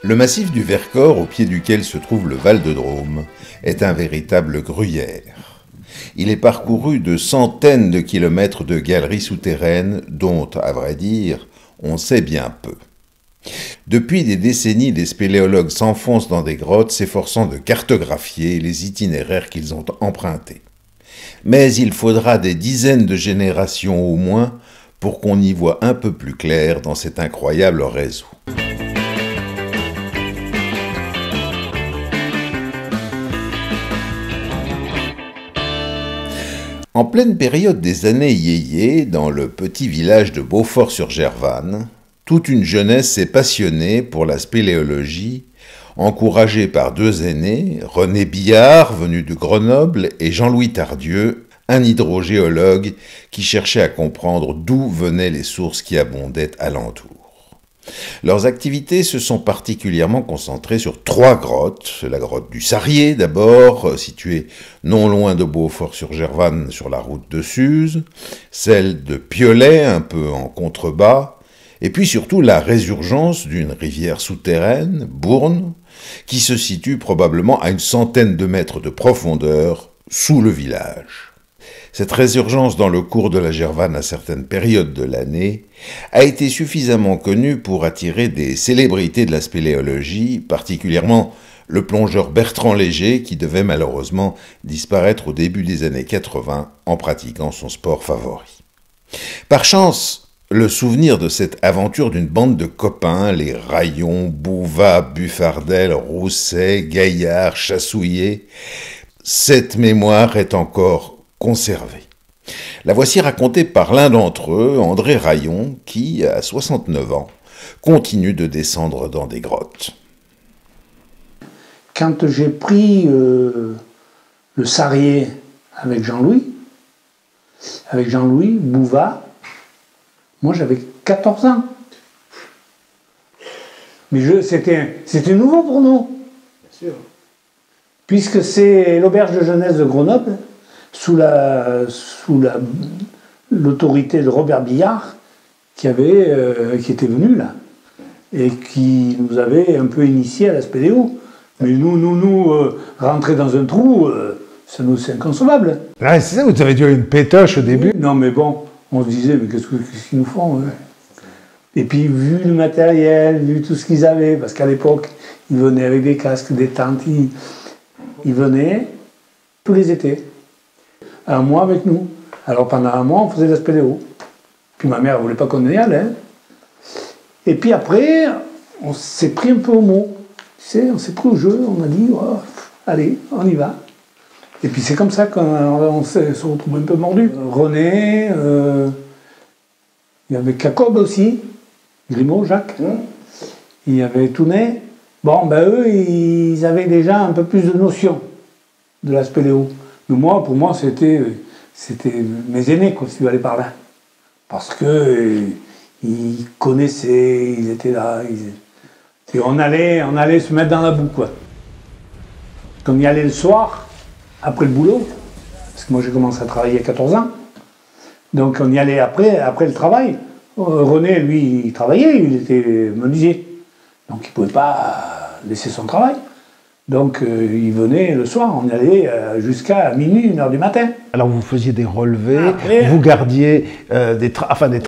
Le massif du Vercors, au pied duquel se trouve le Val-de-Drôme, est un véritable gruyère. Il est parcouru de centaines de kilomètres de galeries souterraines dont, à vrai dire, on sait bien peu. Depuis des décennies, des spéléologues s'enfoncent dans des grottes s'efforçant de cartographier les itinéraires qu'ils ont empruntés. Mais il faudra des dizaines de générations au moins pour qu'on y voit un peu plus clair dans cet incroyable réseau. En pleine période des années yéyé, dans le petit village de Beaufort-sur-Gervanne, toute une jeunesse s'est passionnée pour la spéléologie, encouragée par deux aînés, René Billard, venu de Grenoble, et Jean-Louis Tardieu, un hydrogéologue qui cherchait à comprendre d'où venaient les sources qui abondaient alentour. Leurs activités se sont particulièrement concentrées sur trois grottes. La grotte du Sarrier d'abord, située non loin de Beaufort-sur-Gervanne sur la route de Suse, celle de Piolet, un peu en contrebas, et puis surtout la résurgence d'une rivière souterraine, Bourne, qui se situe probablement à une centaine de mètres de profondeur sous le village. Cette résurgence dans le cours de la Gervanne à certaines périodes de l'année a été suffisamment connue pour attirer des célébrités de la spéléologie, particulièrement le plongeur Bertrand Léger qui devait malheureusement disparaître au début des années 80 en pratiquant son sport favori. Par chance, le souvenir de cette aventure d'une bande de copains, les Raillon, Bouvat, Buffardel, Rousset, Gaillard, Chassouillet, cette mémoire est encore conservée. La voici racontée par l'un d'entre eux, André Raillon, qui, à 69 ans, continue de descendre dans des grottes. Quand j'ai pris le Sarrier avec Jean-Louis Bouvat, moi j'avais 14 ans. Mais c'était nouveau pour nous. Bien sûr. Puisque c'est l'auberge de jeunesse de Grenoble, sous l'autorité de Robert Billard, qui était venu là, et qui nous avait un peu initiés à la spéléo. Mais nous rentrer dans un trou, c'est inconcevable. Ah, c'est ça, vous avez dû une pétoche au début. Non mais bon, on se disait, mais qu'est-ce qu'ils nous font Et puis vu le matériel, vu tout ce qu'ils avaient, parce qu'à l'époque, ils venaient avec des casques, des tentes, ils venaient tous les étés. Un mois avec nous. Alors pendant un mois, on faisait la spéléo. Puis ma mère ne voulait pas qu'on y allait. Et puis après, on s'est pris un peu au mot. Tu sais, on s'est pris au jeu, on a dit, oh, allez, on y va. Et puis c'est comme ça qu'on se retrouve un peu mordu. René, il y avait Jacob aussi, Grimaud, Jacques. Il y avait Tounet. Bon, ben eux, ils avaient déjà un peu plus de notion de la spéléo. Mais moi, pour moi, c'était mes aînés, quoi, si tu allais par là. Parce que ils connaissaient, ils étaient là. Et on allait se mettre dans la boue, quoi. Comme y allait le soir, après le boulot, parce que moi j'ai commencé à travailler à 14 ans. Donc on y allait après le travail. René, lui, il travaillait, il était menuisier. Donc il ne pouvait pas laisser son travail. Donc il venait le soir, on y allait jusqu'à minuit, 1h du matin. Alors vous faisiez des relevés, après, vous gardiez des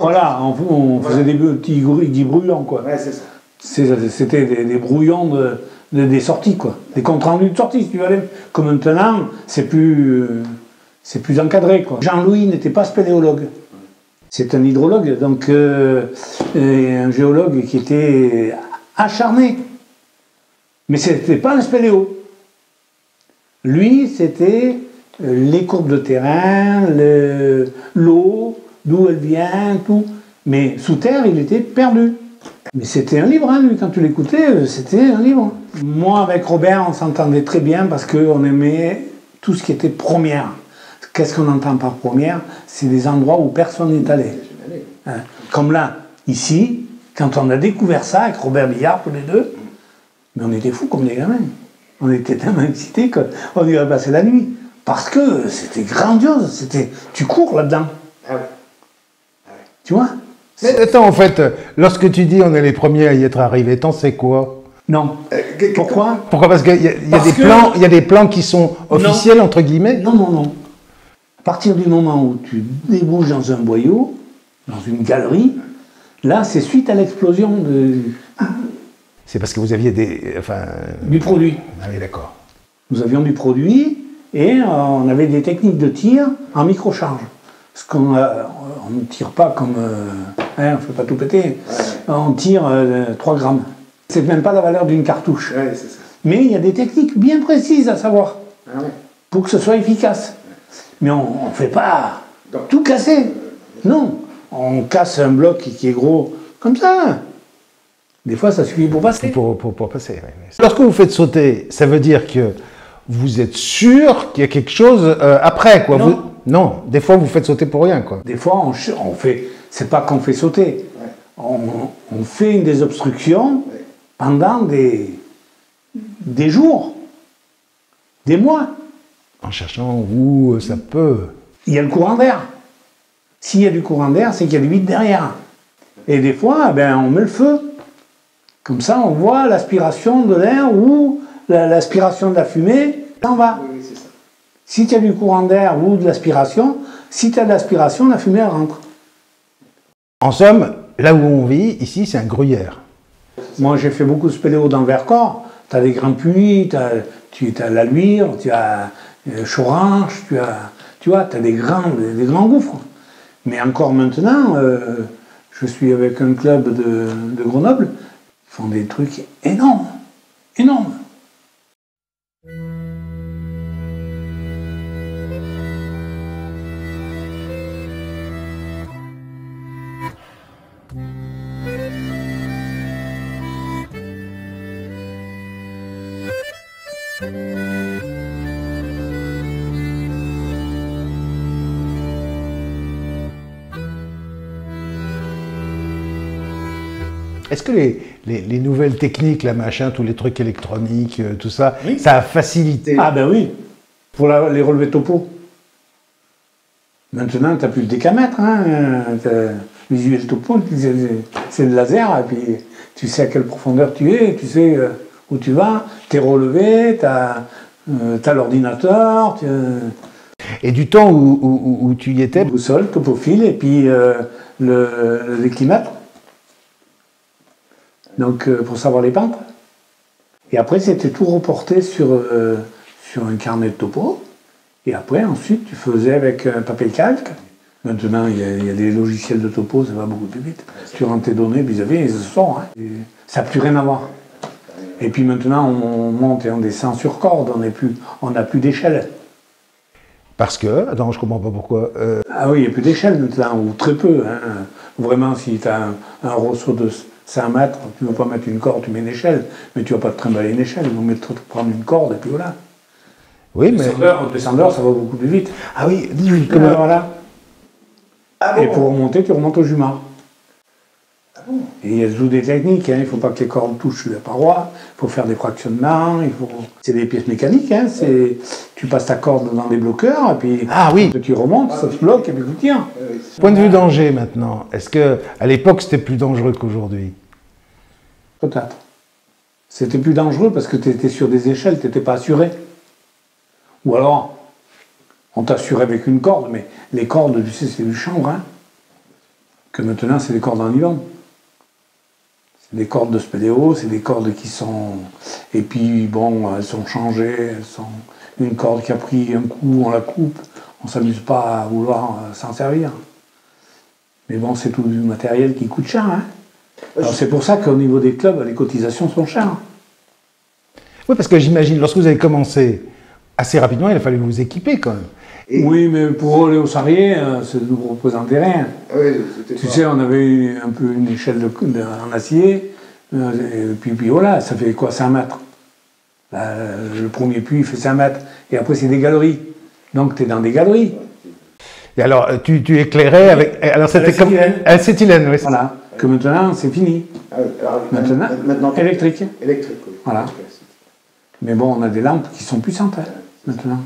Voilà, on faisait des petits brouillons, quoi. Ouais, c'est ça. C'était des brouillons des sorties, quoi. Des comptes rendus de sortie, si tu veux aller. Comme maintenant, c'est plus encadré, quoi. Jean-Louis n'était pas spéléologue. C'est un hydrologue, donc un géologue qui était acharné. Mais ce n'était pas un spéléo. Lui, c'était les courbes de terrain, l'eau, d'où elle vient, tout. Mais sous terre, il était perdu. Mais c'était un livre, hein, lui, quand tu l'écoutais, c'était un livre. Moi, avec Robert, on s'entendait très bien parce qu'on aimait tout ce qui était première. Qu'est-ce qu'on entend par première? C'est des endroits où personne n'est allé. Hein. Comme là, ici, quand on a découvert ça avec Robert Billard, tous les deux, mais on était fous comme des gamins. On était tellement excités qu'on irait passer la nuit. Parce que c'était grandiose. Tu cours là-dedans. Ah ouais. Ah ouais. Tu vois? Mais attends, en fait, lorsque tu dis on est les premiers à y être arrivés, t'en sais quoi? Non. Pourquoi? Pourquoi? Parce qu'il y a des plans qui sont officiels, entre guillemets? Non, non, non. À partir du moment où tu débouches dans un boyau, dans une galerie, là, c'est suite à l'explosion de... C'est parce que vous aviez du produit. Ah oui, d'accord. Nous avions du produit et on avait des techniques de tir en microcharge. Parce qu'on ne tire pas comme... on ne fait pas tout péter. On tire 3 grammes. C'est même pas la valeur d'une cartouche. Ouais, c'est ça. Mais il y a des techniques bien précises à savoir pour que ce soit efficace. Mais on ne fait pas tout casser. Non. On casse un bloc qui est gros comme ça. Des fois, ça suffit pour passer. Pour passer, oui. Lorsque vous faites sauter, ça veut dire que vous êtes sûr qu'il y a quelque chose après, quoi. Non. Non, des fois, vous faites sauter pour rien, quoi. Des fois, on fait... C'est pas qu'on fait sauter. On fait une désobstruction pendant des jours, des mois. En cherchant où ça peut... Il y a le courant d'air. S'il y a du courant d'air, c'est qu'il y a du vide derrière. Et des fois, on met le feu. Comme ça, on voit l'aspiration de l'air ou l'aspiration de la fumée, ça va. Oui, c'est ça. Si tu as du courant d'air ou de l'aspiration, si tu as de l'aspiration, la fumée elle rentre. En somme, là où on vit, ici, c'est un gruyère. Moi, j'ai fait beaucoup de spéléo dans le Vercors. Tu as des grands puits, tu as la Luire, tu as Chorange, tu as des grands gouffres. Mais encore maintenant, je suis avec un club de Grenoble, ils font des trucs énormes, énormes. Est-ce que les nouvelles techniques, la machin, tous les trucs électroniques, tout ça, oui, ça a facilité? Ah ben oui, pour les relevés topo. Maintenant, tu n'as plus de décamètre, visuel topo, c'est le laser, et puis tu sais à quelle profondeur tu es, tu sais où tu vas, tu es relevé, tu as l'ordinateur. Et du temps où tu y étais? Boussole, topophile, et puis le déclimètre. Donc, pour savoir les pentes. Et après, c'était tout reporté sur un carnet de topo. Et après, ensuite, tu faisais avec un papier calque. Maintenant, il y a des logiciels de topo, ça va beaucoup plus vite. Tu rentres tes données, puis ils se sont. Ça n'a plus rien à voir. Et puis maintenant, on monte et on descend sur corde, on n'a plus d'échelle. Parce que, attends, je comprends pas pourquoi. Ah oui, il n'y a plus d'échelle maintenant, ou très peu. Vraiment, si tu as un rosseau de 5 mètres, tu ne veux pas mettre une corde, tu mets une échelle, mais tu ne vas pas te trimballer une échelle, il vaut prendre une corde et puis voilà. Oui, mais... Au descendeur, ça va beaucoup plus vite. Ah oui, voilà. Ah bon. Et pour remonter, tu remontes au jumard. Ah bon. Et il y a toujours des techniques, il ne faut pas que les cordes touchent la paroi, il faut faire des fractionnements, c'est des pièces mécaniques, tu passes ta corde dans des bloqueurs, et puis tu remontes, ça se bloque, et puis tu tiens. Point de vue danger maintenant, est-ce qu'à l'époque c'était plus dangereux qu'aujourd'hui? Peut-être. C'était plus dangereux parce que tu étais sur des échelles, tu n'étais pas assuré. Ou alors, on t'assurait avec une corde, mais les cordes, tu sais, c'est du chanvre, que maintenant c'est des cordes en nylon. C'est des cordes de spéléo, c'est des cordes qui sont... Et puis, bon, elles sont changées, elles sont... Une corde qui a pris un coup, on la coupe, on ne s'amuse pas à vouloir s'en servir. Mais bon, c'est tout du matériel qui coûte cher, Alors c'est pour ça qu'au niveau des clubs, les cotisations sont chères. Oui, parce que j'imagine, lorsque vous avez commencé, assez rapidement, il a fallu vous équiper quand même. Oui, mais pour aller au Sarrier, ça ne nous représentait rien. Oui, tu sais, on avait un peu une échelle en acier, et puis voilà, ça fait quoi, 5 mètres. Le premier puits, il fait 5 mètres, et après c'est des galeries. Donc tu es dans des galeries. Et alors, tu éclairais avec... Alors c'était comme... Acétylène, oui. Voilà, que maintenant c'est fini. Maintenant, électrique. Électrique, oui. Voilà. Mais bon, on a des lampes qui sont puissantes, maintenant.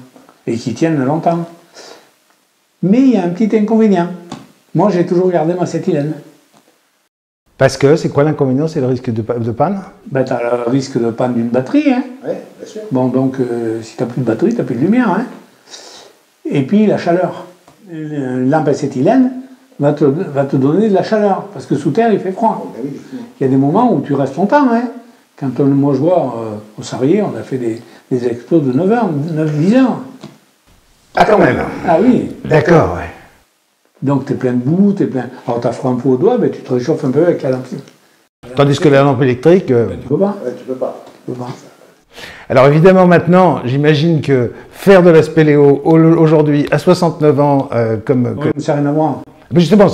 Et qui tiennent longtemps. Mais il y a un petit inconvénient. Moi, j'ai toujours gardé ma acétylène. Parce que, c'est quoi l'inconvénient? C'est le risque de panne? Ben, tu as le risque de panne d'une batterie. Hein. Oui, bien sûr. Bon, donc, si tu n'as plus de batterie, tu n'as plus de lumière. Hein. Et puis, la chaleur. Une lampe acétylène va te donner de la chaleur, parce que sous terre, il fait froid. Ben oui, Il y a des moments où tu restes longtemps. Hein. Quand moi, je vois, au Sarrier, on a fait des expos de 9 heures, 9-10 heures. Ah, quand même. Ah oui. D'accord, ouais. Donc, tu es plein de boue, tu es plein... Alors, tu as froid un peu au doigt, ben, tu te réchauffes un peu avec la lampe. Tandis que la lampe électrique... Tu peux pas. ouais, tu peux pas. Tu peux pas. Alors évidemment maintenant, j'imagine que faire de la spéléo aujourd'hui à 69 ans, Oui, ça n'a rien à voir. Mais justement,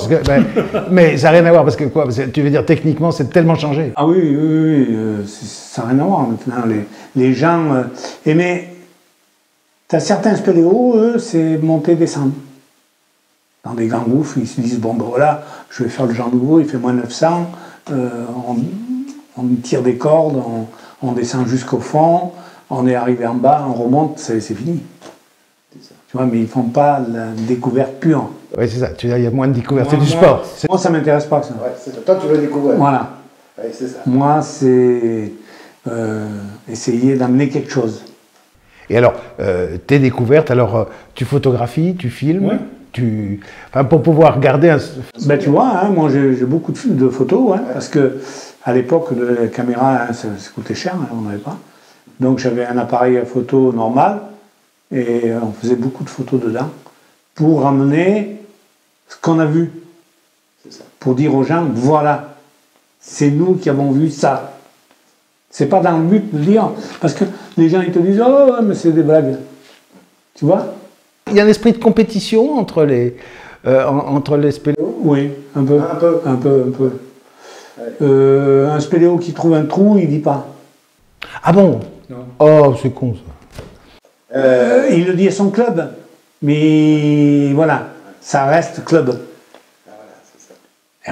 mais ça n'a rien à voir parce que quoi? Parce que tu veux dire techniquement, c'est tellement changé. Ah oui, ça n'a rien à voir maintenant. Les gens... mais tu as certains spéléos, eux, c'est monter, descendre. Dans des grands gouffres, ils se disent, bon ben voilà, je vais faire le Jean Nouveau, il fait moins 900, on tire des cordes, on descend jusqu'au fond, on est arrivé en bas, on remonte, c'est fini. Tu vois, mais ils ne font pas la découverte pure. Oui, c'est ça. Tu veux dire, il y a moins de découvertes. C'est Moi, du sport. Moi, ça ne m'intéresse pas, ça. Ouais, c'est ça. Toi, tu veux découvrir. Voilà. Ouais, c'est ça. Moi, c'est essayer d'amener quelque chose. Et alors, tes découvertes, alors tu photographies, tu filmes, Ouais. Enfin, pour pouvoir garder un... Ben, tu vois, hein, moi j'ai beaucoup de photos, hein, parce que à l'époque, la caméra, hein, ça coûtait cher, hein, on n'avait pas. Donc j'avais un appareil à photo normal, et on faisait beaucoup de photos dedans, pour ramener ce qu'on a vu. C'est ça. Pour dire aux gens, voilà, c'est nous qui avons vu ça. C'est pas dans le but de dire, parce que les gens ils te disent, oh, mais c'est des blagues. Tu vois? Il y a un esprit de compétition entre les spéléos. Oui, un peu. Un peu. Ouais. Un spéléo qui trouve un trou, il dit pas. Ah bon? Non. Oh, c'est con ça. Il le dit à son club, mais voilà, ça reste club. Ah, voilà, c'est ça.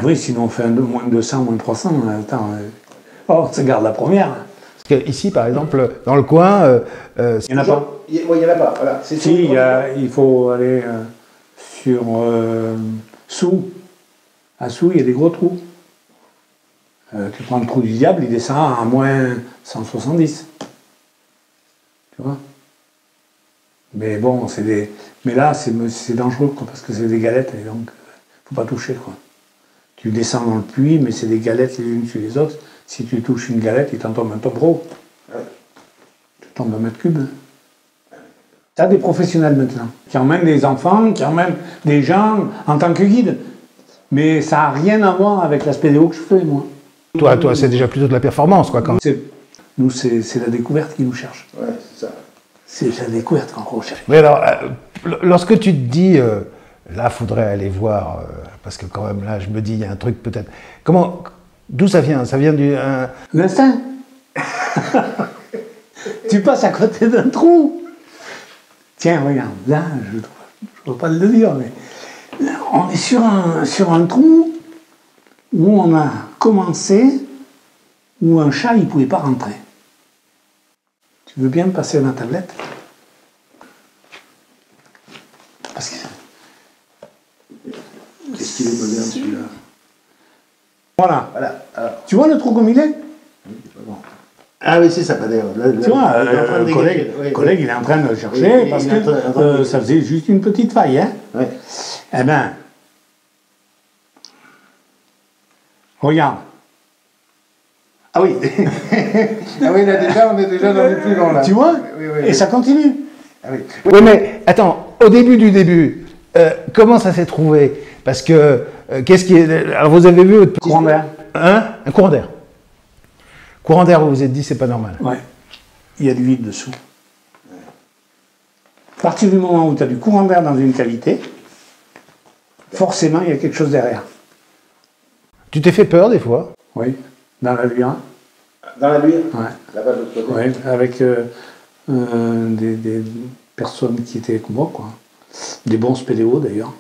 Et oui, sinon on fait moins de 200, moins de 300. Attends, on se garde la première. Parce que ici, par exemple, dans le coin, Il n'y en a pas. Oui, il n'y en a pas. Voilà. C'est Si, il faut aller sur Sous. À Sous, il y a des gros trous. Tu prends le trou du diable, il descend à moins 170. Tu vois? Mais bon, mais là, c'est dangereux, quoi, parce que c'est des galettes, et donc, faut pas toucher, quoi. Tu descends dans le puits, mais c'est des galettes les unes sur les autres. Si tu touches une galette, il t'en tombe un top gros. Ouais. Tu tombes un mètre cube. Tu as des professionnels maintenant, qui emmènent des enfants, qui emmènent des gens en tant que guide. Mais ça n'a rien à voir avec la spéléo que je fais, moi. toi, c'est déjà plutôt de la performance, quoi, quand même. Nous, c'est la découverte qui nous cherche. Ouais, c'est ça. C'est la découverte qu'on recherche. Mais alors, lorsque tu te dis, là, faudrait aller voir, parce que quand même, là, je me dis, il y a un truc peut-être. D'où ça vient? Ça vient du... L'instinct. Tu passes à côté d'un trou. Tiens, regarde, là, je ne veux pas le dire, mais là, on est sur un trou où on a commencé, où un chat, il ne pouvait pas rentrer. Tu veux bien me passer ma tablette? Parce que... Qu'est-ce qu'il est moderne, celui-là? Voilà. Voilà. Alors, Tu vois le trou comme il est? ah oui, c'est ça, pas d'ailleurs. Tu vois, le collègue, il est en train de le chercher, Oui, parce il est en train de que ça faisait juste une petite faille. Hein. Ouais. Eh bien, regarde. Ah oui. Ah oui, là déjà, on est déjà dans les plus longs là. Tu vois? Oui, Et ça continue. Ah oui. Oui, mais attends, au début du début, comment ça s'est trouvé? Parce que, qu'est-ce qui est... Alors, vous avez vu... Courant d'air. Hein? Un courant d'air. Courant d'air, vous vous êtes dit, c'est pas normal. Ouais. Il y a du vide dessous. À partir du moment où tu as du courant d'air dans une cavité, forcément, il y a quelque chose derrière. Tu t'es fait peur, des fois? Oui. Dans la luire. Dans la luire? Ouais. Là-bas de l'autre côté. Ouais, avec des personnes qui étaient comme moi, quoi. Des bons spéléos, d'ailleurs.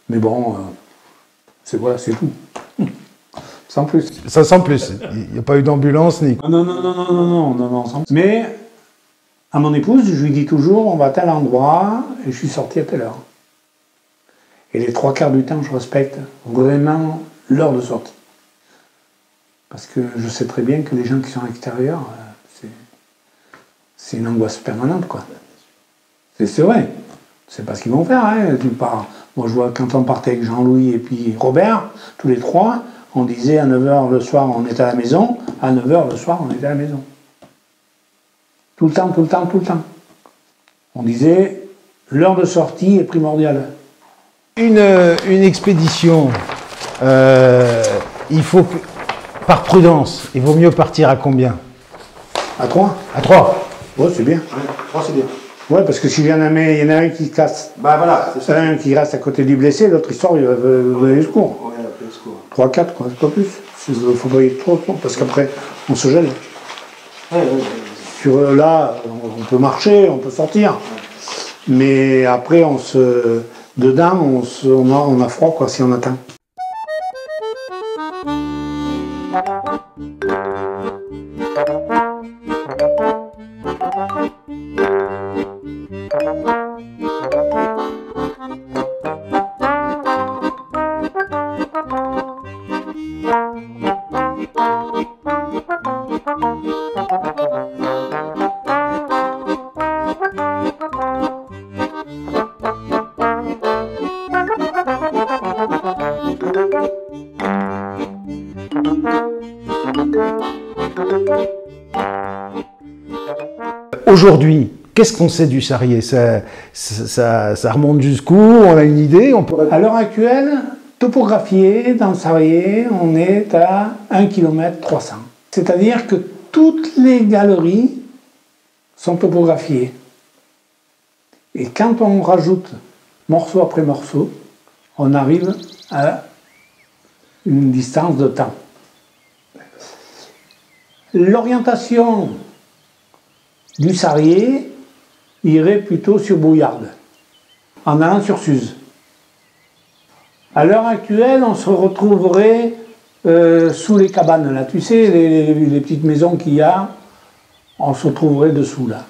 Mais bon, c'est tout. Sans plus. Ça, sans plus. Il n'y a pas eu d'ambulance, ni... Non, sans plus. Mais, à mon épouse, je lui dis toujours, on va à tel endroit, et je suis sorti à telle heure. Et les 3/4 du temps, je respecte vraiment l'heure de sortie. Parce que je sais très bien que les gens qui sont à l'extérieur, c'est une angoisse permanente, quoi. C'est vrai. Tu sais pas ce qu'ils vont faire, hein. Moi, je vois quand on partait avec Jean-Louis et puis Robert, tous les trois, on disait à 9 h le soir, on était à la maison. À 9 h le soir, on était à la maison. Tout le temps, tout le temps, tout le temps. On disait, l'heure de sortie est primordiale. Une expédition, il faut que, par prudence, il vaut mieux partir à combien? À 3. À 3. Ouais, c'est bien. 3 c'est bien. Ouais, parce que s'il y en a un qui casse, Bah voilà, c'est ça. un qui reste à côté du blessé, l'autre il sort, il va donner le secours. Ouais, il a fait le secours. 3, 4, quoi, pas plus. Il ne faut pas y être trop, parce qu'après, on se gèle. Ouais. Sur là, on peut marcher, on peut sortir. Mais après, dedans, on a froid, quoi, si on attend. Aujourd'hui, qu'est-ce qu'on sait du Sarrier? Ça remonte jusqu'où? On a une idée? À l'heure actuelle, topographié dans le Sarrier, on est à 1 km 300. C'est-à-dire que toutes les galeries sont topographiées. Et quand on rajoute morceau après morceau, on arrive à une distance de temps. L'orientation du Sarrier irait plutôt sur Bouillarde, en allant sur Suse. À l'heure actuelle, on se retrouverait sous les cabanes, là. Tu sais, les petites maisons qu'il y a, on se retrouverait dessous, là.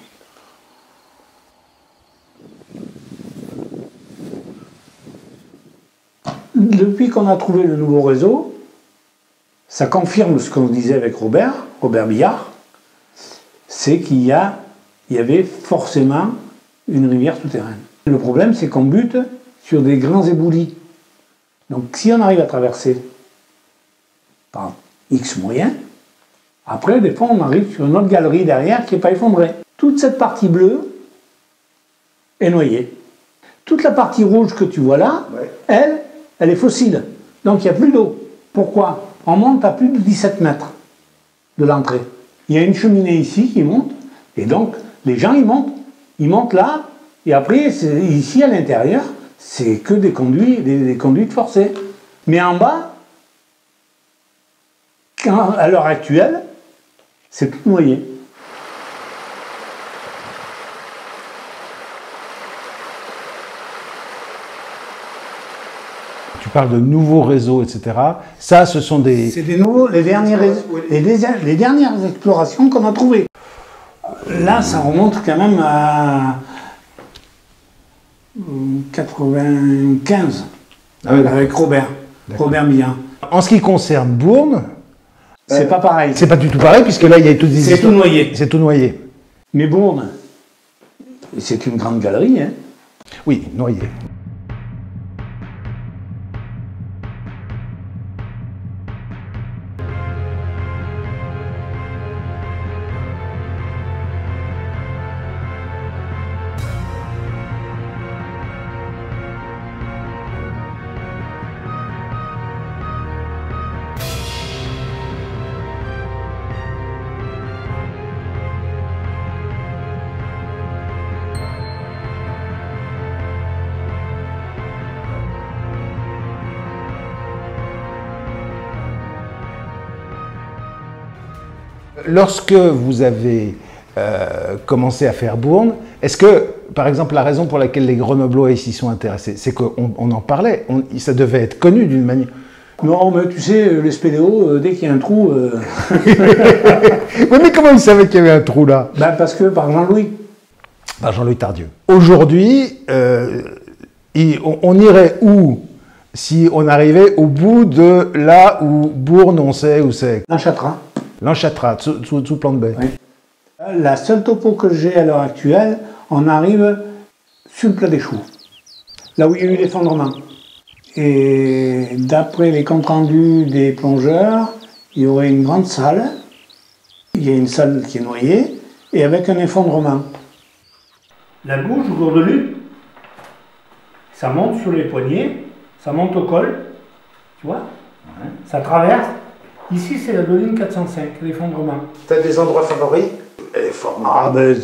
Depuis qu'on a trouvé le nouveau réseau, ça confirme ce qu'on disait avec Robert Billard, c'est qu'il y avait forcément une rivière souterraine. Le problème, c'est qu'on bute sur des grands éboulis. Donc si on arrive à traverser par X moyens, après, des fois, on arrive sur une autre galerie derrière qui n'est pas effondrée. Toute cette partie bleue est noyée. Toute la partie rouge que tu vois là, elle est fossile. Donc il n'y a plus d'eau. Pourquoi? On monte à plus de 17 mètres de l'entrée. Il y a une cheminée ici qui monte, et donc les gens ils montent là, et après ici à l'intérieur, c'est que des conduites forcées. Mais en bas, à l'heure actuelle, c'est tout noyé. Tu parles de nouveaux réseaux, etc. Ça, ce sont des... C'est des nouveaux, les dernières explorations qu'on a trouvées. Là, ça remonte quand même à 95, avec Robert Millard. En ce qui concerne Bourne, c'est pas pareil. c'est pas du tout pareil, puisque là, il y a tout des C'est tout noyé. C'est tout noyé. Mais Bourne, c'est une grande galerie, hein. Oui, noyé. Lorsque vous avez commencé à faire Bourne, est-ce que, par exemple, la raison pour laquelle les Grenoblois ici sont intéressés, c'est qu'on en parlait, ça devait être connu d'une manière... Non, mais tu sais, les spéléos, dès qu'il y a un trou... Oui, mais comment ils savaient qu'il y avait un trou là? Ben parce que par Jean-Louis. Par Jean-Louis Tardieu. Aujourd'hui, on irait où si on arrivait au bout de là où Bourne, on sait où c'est. L'Anchatra. L'Anchatra, sous Plante Bay. Oui. La seule topo que j'ai à l'heure actuelle, on arrive sur le plat des choux, là où il y a eu l'effondrement. Et d'après les comptes rendus des plongeurs, il y aurait une grande salle. Il y a une salle qui est noyée et avec un effondrement. La bouche au Gourdeluc, ça monte sur les poignets, ça monte au col, tu vois, ça traverse. Ici, c'est la doline 405, l'effondrement. Tu as des endroits favoris? Elle est formidable. Ah ben,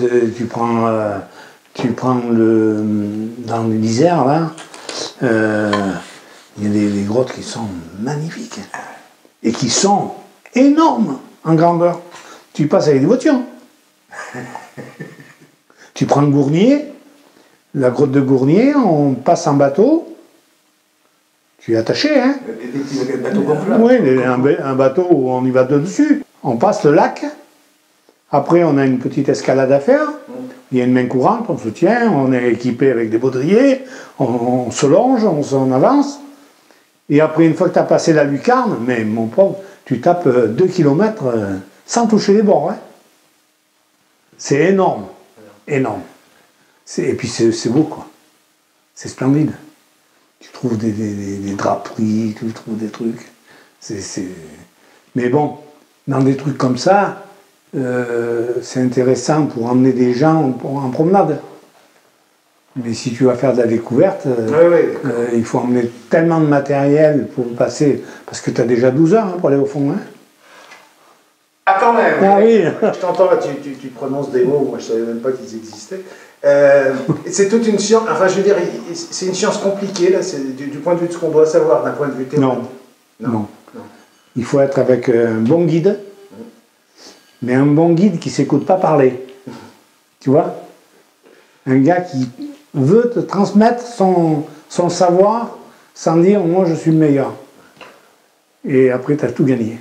tu prends dans l'Isère, là, il y a des grottes qui sont magnifiques et qui sont énormes en grandeur. Tu passes avec des voitures. Tu prends le Gournier, la grotte de Gournier, on passe en bateau. Tu es attaché, hein? Des bateaux gonflables. Oui, un bateau où on y va dessus. On passe le lac. Après, on a une petite escalade à faire. Il y a une main courante, on se tient, on est équipé avec des baudriers, on se longe, on s'en avance. Et après, une fois que tu as passé la lucarne, mais mon pauvre, tu tapes 2 km sans toucher les bords. Hein. C'est énorme. Énorme. Et puis c'est beau, quoi. C'est splendide. Tu trouves des draperies, tu trouves des trucs. Mais bon, dans des trucs comme ça, c'est intéressant pour emmener des gens en promenade. Mais si tu vas faire de la découverte, il faut emmener tellement de matériel pour passer, parce que tu as déjà 12 heures hein, pour aller au fond. Hein. Ah quand même. Ah oui. Je t'entends là, tu prononces des mots, moi je ne savais même pas qu'ils existaient. C'est toute une science, enfin je veux dire, c'est une science compliquée, là, c'est du point de vue de ce qu'on doit savoir, d'un point de vue théorique. Non. Il faut être avec un bon guide, mais un bon guide qui ne s'écoute pas parler. Tu vois? Un gars qui veut te transmettre son savoir sans dire « moi je suis le meilleur ». Et après tu as tout gagné.